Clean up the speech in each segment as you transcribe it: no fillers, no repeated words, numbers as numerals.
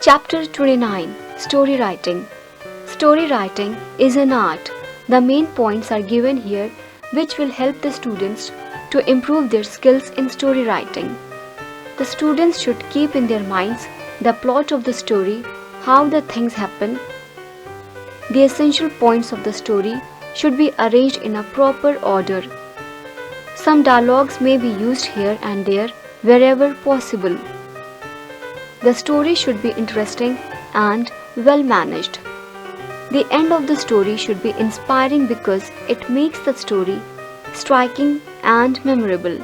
Chapter 29. Story Writing. Story writing is an art. The main points are given here which will help the students to improve their skills in story writing. The students should keep in their minds the plot of the story, how the things happen. The essential points of the story should be arranged in a proper order. Some dialogues may be used here and there wherever possible. The story should be interesting and well managed. The end of the story should be inspiring because it makes the story striking and memorable.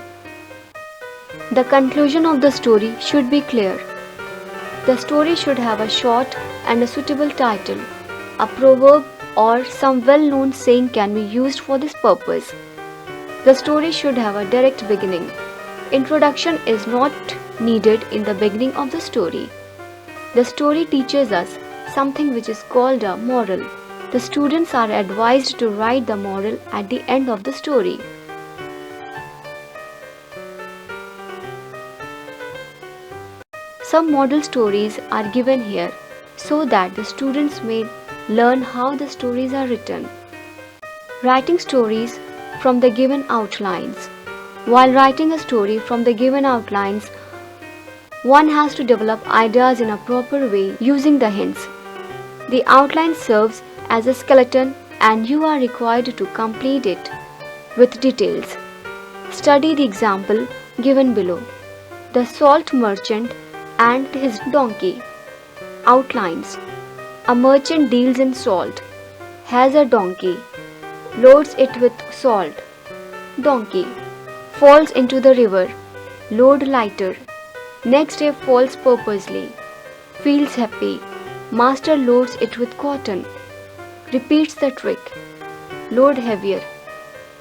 The conclusion of the story should be clear. The story should have a short and a suitable title. A proverb or some well-known saying can be used for this purpose. The story should have a direct beginning. Introduction is not needed in the beginning of the story. The story teaches us something which is called a moral. The students are advised to write the moral at the end of the story. Some model stories are given here so that the students may learn how the stories are written. Writing stories from the given outlines. While writing a story from the given outlines, one has to develop ideas in a proper way using the hints. The outline serves as a skeleton and you are required to complete it with details. Study the example given below. The salt merchant and his donkey. Outlines. A merchant deals in salt, has a donkey, loads it with salt. Donkey falls into the river, load lighter. Next day falls purposely, feels happy. Master loads it with cotton, repeats the trick, load heavier,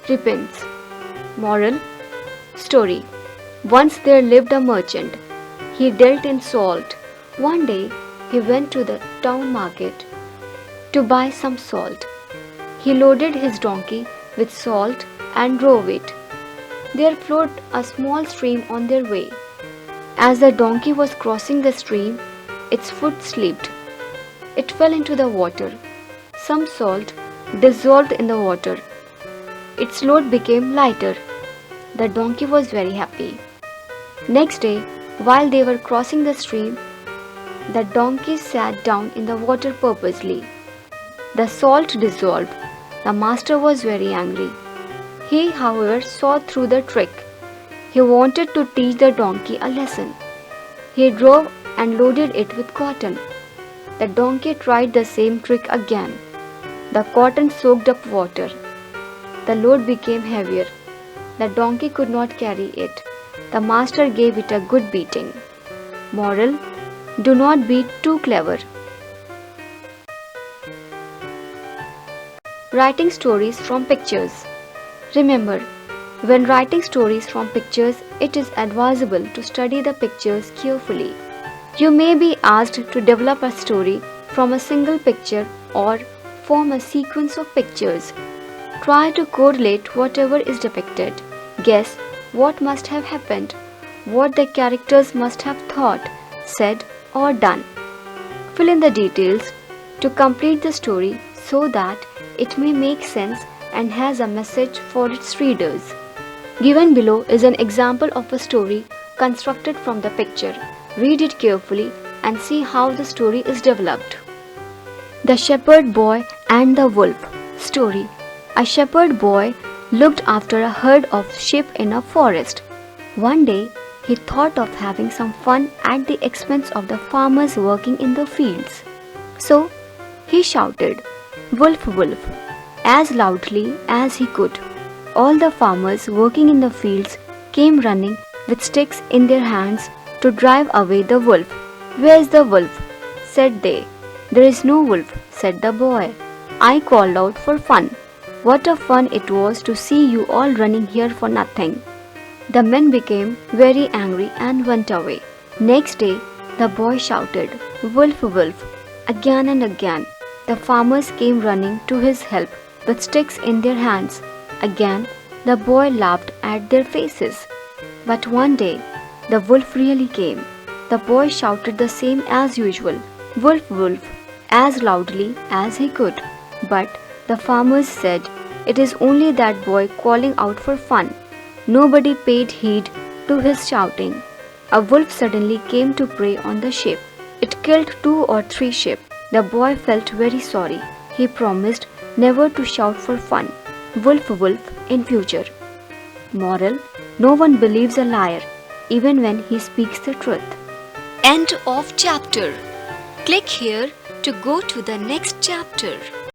repents. Moral story. Once there lived a merchant. He dealt in salt. One day he went to the town market to buy some salt. He loaded his donkey with salt and drove it. There flowed a small stream on their way. As the donkey was crossing the stream, its foot slipped. It fell into the water. Some salt dissolved in the water. Its load became lighter. The donkey was very happy. Next day, while they were crossing the stream, the donkey sat down in the water purposely. The salt dissolved. The master was very angry. He, however, saw through the trick. He wanted to teach the donkey a lesson. He drove and loaded it with cotton. The donkey tried the same trick again. The cotton soaked up water. The load became heavier. The donkey could not carry it. The master gave it a good beating. Moral: do not be too clever. Writing stories from pictures. Remember, when writing stories from pictures, it is advisable to study the pictures carefully. You may be asked to develop a story from a single picture or form a sequence of pictures. Try to correlate whatever is depicted. Guess what must have happened, what the characters must have thought, said, or done. Fill in the details to complete the story so that it may make sense and has a message for its readers. Given below is an example of a story constructed from the picture. Read it carefully and see how the story is developed. The Shepherd Boy and the Wolf. Story. A shepherd boy looked after a herd of sheep in a forest. One day, he thought of having some fun at the expense of the farmers working in the fields. So, he shouted, "Wolf, wolf," as loudly as he could. All the farmers working in the fields came running with sticks in their hands to drive away the wolf. "Where's the wolf?" said they. "There is no wolf," said the boy. "I called out for fun. What a fun it was to see you all running here for nothing." The men became very angry and went away. Next day, the boy shouted, "Wolf, wolf," again and again. The farmers came running to his help with sticks in their hands. Again, the boy laughed at their faces. But one day, the wolf really came. The boy shouted the same as usual, "Wolf, wolf," as loudly as he could. But the farmers said, "It is only that boy calling out for fun." Nobody paid heed to his shouting. A wolf suddenly came to prey on the sheep. It killed 2 or 3 sheep. The boy felt very sorry. He promised never to shout for fun, "Wolf, wolf," in future. Moral: no one believes a liar, even when he speaks the truth. End of chapter. Click here to go to the next chapter.